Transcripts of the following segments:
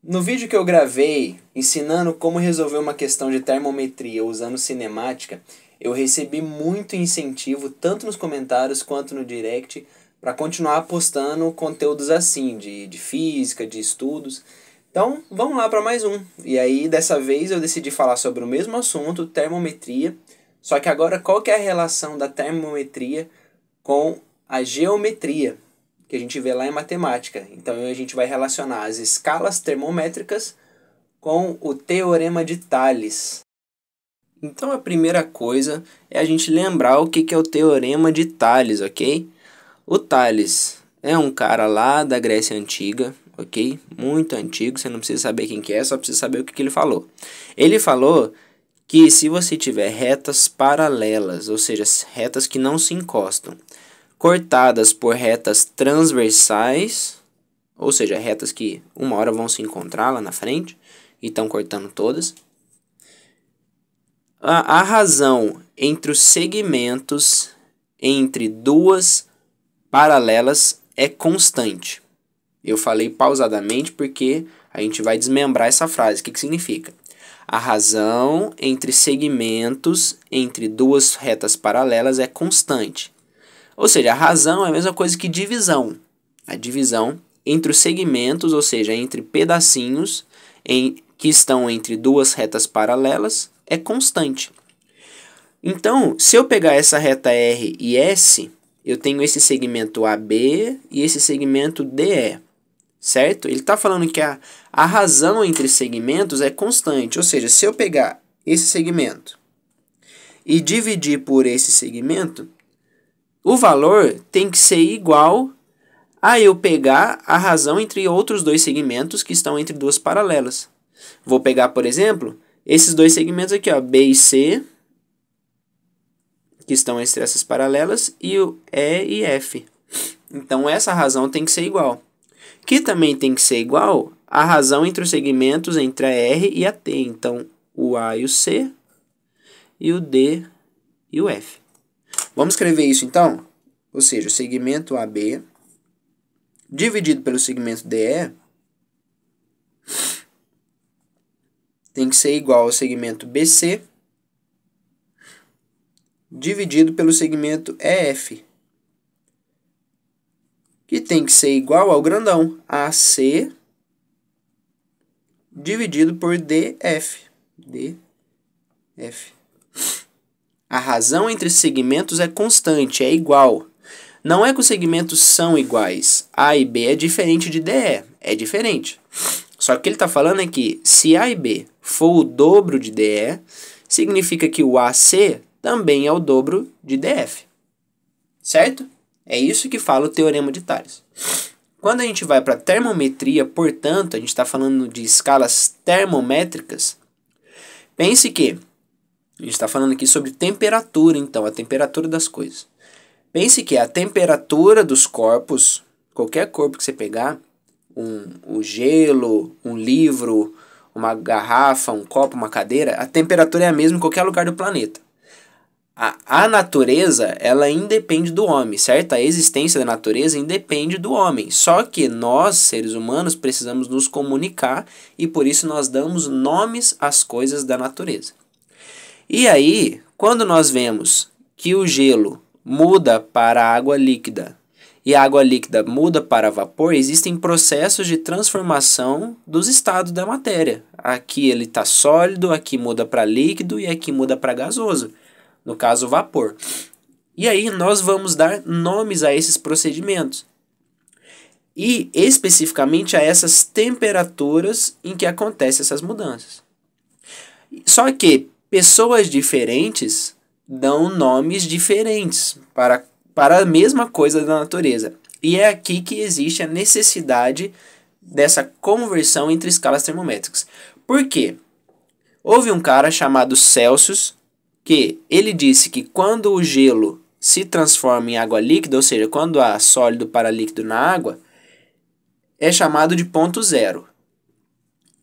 No vídeo que eu gravei ensinando como resolver uma questão de termometria usando cinemática, eu recebi muito incentivo tanto nos comentários quanto no direct para continuar postando conteúdos assim, de física, de estudos. Então, vamos lá para mais um. E aí, dessa vez eu decidi falar sobre o mesmo assunto, termometria, só que agora qual que é a relação da termometria com a geometria, que a gente vê lá em matemática. Então a gente vai relacionar as escalas termométricas com o teorema de Thales. Então a primeira coisa é a gente lembrar o que é o teorema de Thales, ok? O Thales é um cara lá da Grécia Antiga, ok? Muito antigo, você não precisa saber quem que é, só precisa saber o que ele falou. Ele falou que se você tiver retas paralelas, ou seja, retas que não se encostam, cortadas por retas transversais, ou seja, retas que uma hora vão se encontrar lá na frente e estão cortando todas. A razão entre os segmentos entre duas paralelas é constante. Eu falei pausadamente porque a gente vai desmembrar essa frase. O que significa? A razão entre segmentos entre duas retas paralelas é constante. Ou seja, a razão é a mesma coisa que divisão. A divisão entre os segmentos, ou seja, entre pedacinhos que estão entre duas retas paralelas, é constante. Então, se eu pegar essa reta R e S, eu tenho esse segmento AB e esse segmento DE, certo? Ele está falando que a razão entre segmentos é constante, ou seja, se eu pegar esse segmento e dividir por esse segmento, o valor tem que ser igual a eu pegar a razão entre outros dois segmentos que estão entre duas paralelas. Vou pegar, por exemplo, esses dois segmentos aqui, ó, B e C, que estão entre essas paralelas, e o E e F. Então, essa razão tem que ser igual. Que também tem que ser igual a razão entre os segmentos entre a R e a T. Então, o A e o C, e o D e o F. Vamos escrever isso então? Ou seja, o segmento AB dividido pelo segmento DE tem que ser igual ao segmento BC dividido pelo segmento EF, que tem que ser igual ao grandão AC dividido por DF. DF. A razão entre segmentos é constante, é igual. Não é que os segmentos são iguais. A e B é diferente de DE, é diferente. Só que o que ele está falando é que se A e B for o dobro de DE, significa que o AC também é o dobro de DF. Certo? É isso que fala o teorema de Thales. Quando a gente vai para a termometria, portanto, a gente está falando de escalas termométricas, pense que a gente está falando aqui sobre temperatura, então, a temperatura das coisas. Pense que a temperatura dos corpos, qualquer corpo que você pegar, um gelo, um livro, uma garrafa, um copo, uma cadeira, a temperatura é a mesma em qualquer lugar do planeta. A natureza, ela independe do homem, certo? A existência da natureza independe do homem. Só que nós, seres humanos, precisamos nos comunicar e por isso nós damos nomes às coisas da natureza. E aí, quando nós vemos que o gelo muda para a água líquida e a água líquida muda para vapor, existem processos de transformação dos estados da matéria. Aqui ele está sólido, aqui muda para líquido e aqui muda para gasoso, no caso vapor. E aí nós vamos dar nomes a esses procedimentos e especificamente a essas temperaturas em que acontecem essas mudanças. Só que pessoas diferentes dão nomes diferentes para a mesma coisa da natureza. E é aqui que existe a necessidade dessa conversão entre escalas termométricas. Por quê? Houve um cara chamado Celsius que ele disse que quando o gelo se transforma em água líquida, ou seja, quando há sólido para líquido na água, é chamado de ponto zero.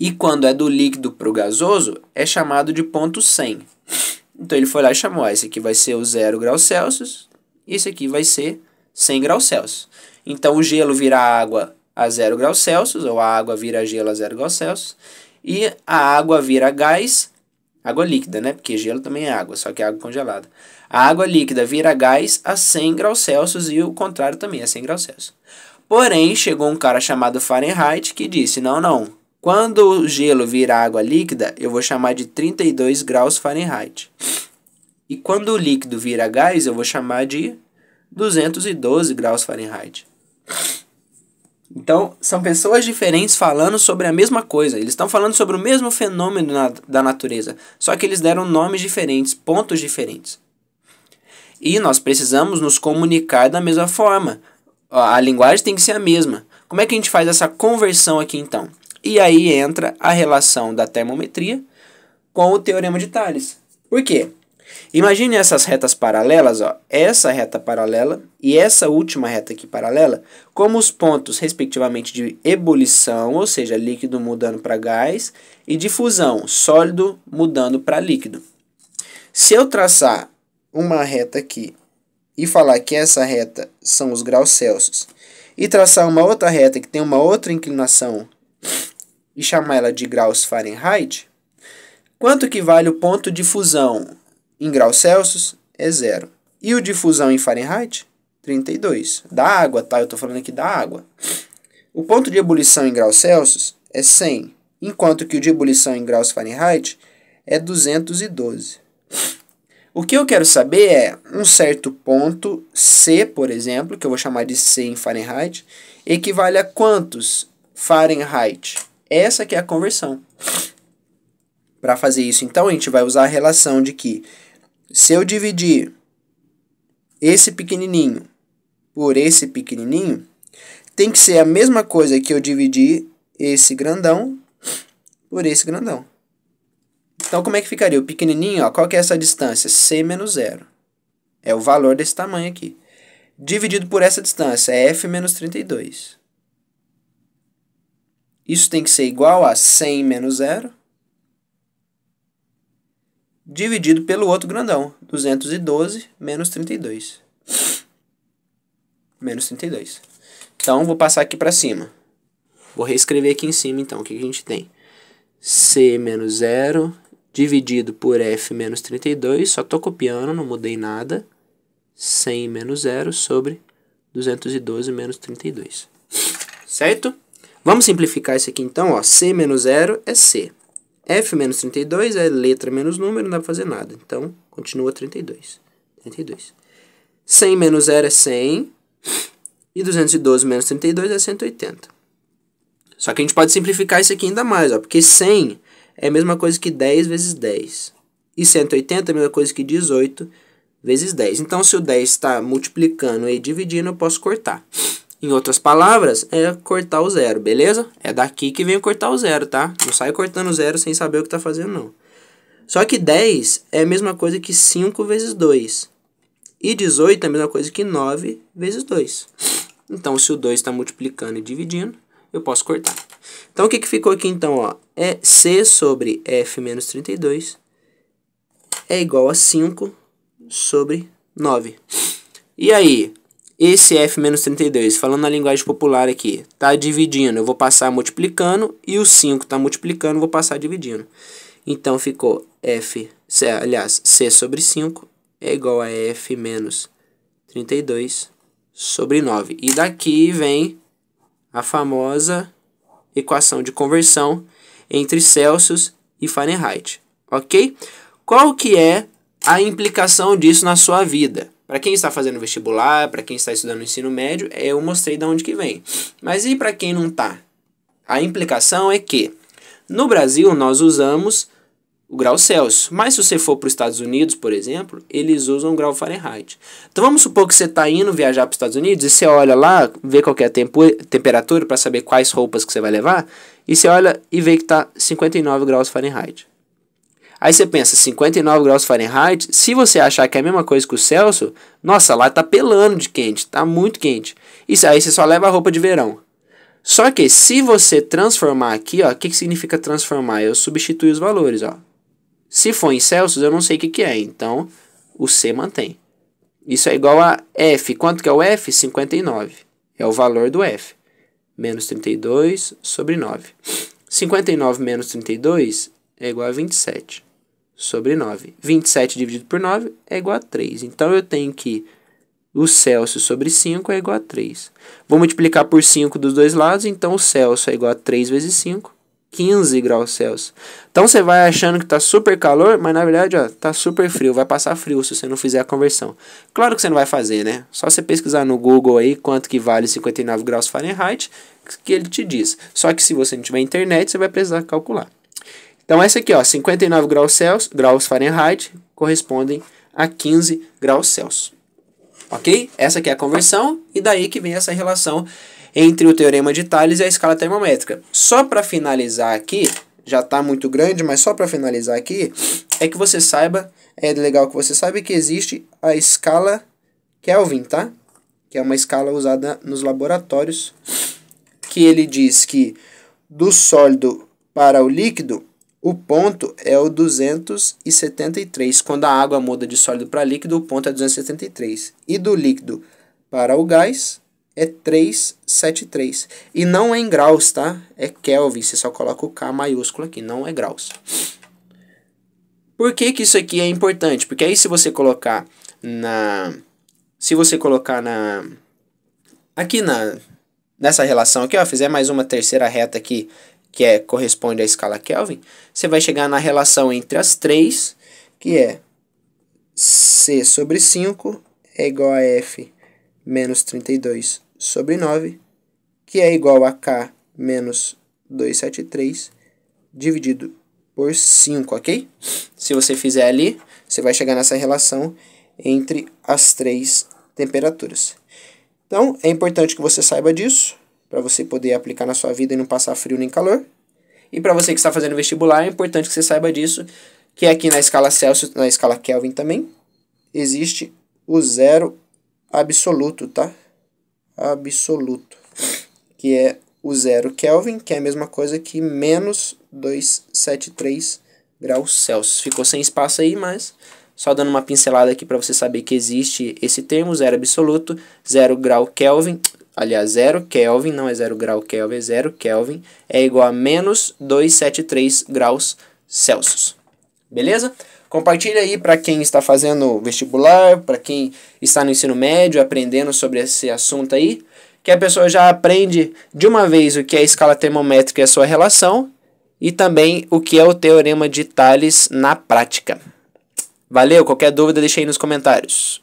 E quando é do líquido para o gasoso, é chamado de ponto 100. Então ele foi lá e chamou, esse aqui vai ser o 0 graus Celsius, esse aqui vai ser 100 graus Celsius. Então o gelo vira água a 0 graus Celsius, ou a água vira gelo a 0 graus Celsius, e a água vira gás, água líquida, né? Porque gelo também é água, só que é água congelada. A água líquida vira gás a 100 graus Celsius e o contrário também, a 100 graus Celsius. Porém, chegou um cara chamado Fahrenheit que disse, não, quando o gelo vira água líquida, eu vou chamar de 32 graus Fahrenheit. E quando o líquido vira gás, eu vou chamar de 212 graus Fahrenheit. Então, são pessoas diferentes falando sobre a mesma coisa. Eles estão falando sobre o mesmo fenômeno da natureza. Só que eles deram nomes diferentes, pontos diferentes. E nós precisamos nos comunicar da mesma forma. A linguagem tem que ser a mesma. Como é que a gente faz essa conversão aqui, então? E aí entra a relação da termometria com o teorema de Thales. Por quê? Imagine essas retas paralelas, ó, essa reta paralela e essa última reta aqui paralela, como os pontos, respectivamente, de ebulição, ou seja, líquido mudando para gás, e de fusão, sólido mudando para líquido. Se eu traçar uma reta aqui e falar que essa reta são os graus Celsius, e traçar uma outra reta que tem uma outra inclinação e chamar ela de graus Fahrenheit, quanto que vale o ponto de fusão em graus Celsius? É 0. E o de fusão em Fahrenheit? 32. Da água, tá? Eu estou falando aqui da água. O ponto de ebulição em graus Celsius é 100, enquanto que o de ebulição em graus Fahrenheit é 212. O que eu quero saber é um certo ponto C, por exemplo, que eu vou chamar de C em Fahrenheit, equivale a quantos Fahrenheit? Essa que é a conversão. Para fazer isso, então, a gente vai usar a relação de que se eu dividir esse pequenininho por esse pequenininho, tem que ser a mesma coisa que eu dividir esse grandão por esse grandão. Então, como é que ficaria? O pequenininho, ó, qual que é essa distância? C menos 0. É o valor desse tamanho aqui. Dividido por essa distância, é F menos 32. Isso tem que ser igual a 100 menos 0, dividido pelo outro grandão, 212 menos 32. Menos 32. Então, vou passar aqui para cima. Vou reescrever aqui em cima, então, o que a gente tem? C menos 0, dividido por F menos 32, só estou copiando, não mudei nada. 100 menos 0 sobre 212 menos 32. Certo? Vamos simplificar isso aqui, então, ó. C menos 0 é C. F menos 32 é letra menos número, não dá para fazer nada. Então, continua 32. 32. 100 menos 0 é 100. E 212 menos 32 é 180. Só que a gente pode simplificar isso aqui ainda mais, ó, porque 100 é a mesma coisa que 10 vezes 10. E 180 é a mesma coisa que 18 vezes 10. Então, se o 10 está multiplicando e dividindo, eu posso cortar. Em outras palavras, é cortar o zero, beleza? É daqui que vem cortar o zero, tá? Não sai cortando o zero sem saber o que está fazendo, não. Só que 10 é a mesma coisa que 5 vezes 2. E 18 é a mesma coisa que 9 vezes 2. Então, se o 2 está multiplicando e dividindo, eu posso cortar. Então, o que ficou aqui, então, ó? É C sobre F menos 32 é igual a 5 sobre 9. E aí, esse F menos 32, falando na linguagem popular aqui, está dividindo, eu vou passar multiplicando, e o 5 está multiplicando, eu vou passar dividindo. Então, ficou C sobre 5 é igual a F menos 32 sobre 9. E daqui vem a famosa equação de conversão entre Celsius e Fahrenheit, ok? Qual que é a implicação disso na sua vida? Para quem está fazendo vestibular, para quem está estudando ensino médio, eu mostrei de onde que vem. Mas e para quem não está? A implicação é que no Brasil nós usamos o grau Celsius, mas se você for para os Estados Unidos, por exemplo, eles usam o grau Fahrenheit. Então vamos supor que você está indo viajar para os Estados Unidos e você olha lá, vê qual que é a temperatura para saber quais roupas que você vai levar, e você olha e vê que está 59 graus Fahrenheit. Aí você pensa, 59 graus Fahrenheit, se você achar que é a mesma coisa que o Celsius, nossa, lá está pelando de quente, está muito quente. Isso aí você só leva a roupa de verão. Só que se você transformar aqui, ó, o que significa transformar? Eu substituo os valores, ó. Se for em Celsius, eu não sei o que é, então o C mantém. Isso é igual a F. Quanto que é o F? 59. É o valor do F. menos 32 sobre 9. 59 menos 32 é igual a 27 sobre 9. 27 dividido por 9 é igual a 3. Então, eu tenho que o Celsius sobre 5 é igual a 3. Vou multiplicar por 5 dos dois lados, então o Celsius é igual a 3 vezes 5, 15 graus Celsius. Então, você vai achando que está super calor, mas na verdade está super frio. Vai passar frio se você não fizer a conversão. Claro que você não vai fazer, né? Só você pesquisar no Google aí quanto que vale 59 graus Fahrenheit, que ele te diz. Só que se você não tiver internet, você vai precisar calcular. Então, essa aqui, ó, 59 graus Fahrenheit, correspondem a 15 graus Celsius. Ok? Essa aqui é a conversão, e daí que vem essa relação entre o teorema de Tales e a escala termométrica. Só para finalizar aqui, já está muito grande, mas só para finalizar aqui, é que você saiba, é legal que você saiba que existe a escala Kelvin, tá? Que é uma escala usada nos laboratórios, que ele diz que do sólido para o líquido, o ponto é o 273. Quando a água muda de sólido para líquido, o ponto é 273. E do líquido para o gás é 373. E não é em graus, tá? É Kelvin. Você só coloca o K maiúsculo aqui, não é graus. Por que que isso aqui é importante? Porque aí se você colocar nessa relação aqui, ó, fizer mais uma terceira reta aqui, que corresponde à escala Kelvin, você vai chegar na relação entre as três, que é C sobre 5 é igual a F menos 32 sobre 9, que é igual a K menos 273, dividido por 5, ok? Se você fizer ali, você vai chegar nessa relação entre as três temperaturas. Então, é importante que você saiba disso, para você poder aplicar na sua vida e não passar frio nem calor. E para você que está fazendo vestibular, é importante que você saiba disso, que aqui na escala Celsius, na escala Kelvin também, existe o zero absoluto, tá? Absoluto. Que é o zero Kelvin, que é a mesma coisa que menos 273 graus Celsius. Ficou sem espaço aí, mas só dando uma pincelada aqui para você saber que existe esse termo, zero absoluto, 0 grau Kelvin. Aliás, 0 Kelvin, não é 0 grau Kelvin, é 0 Kelvin, é igual a menos 273 graus Celsius. Beleza? Compartilha aí para quem está fazendo vestibular, para quem está no ensino médio, aprendendo sobre esse assunto aí, que a pessoa já aprende de uma vez o que é a escala termométrica e a sua relação, e também o que é o teorema de Tales na prática. Valeu, qualquer dúvida deixa aí nos comentários.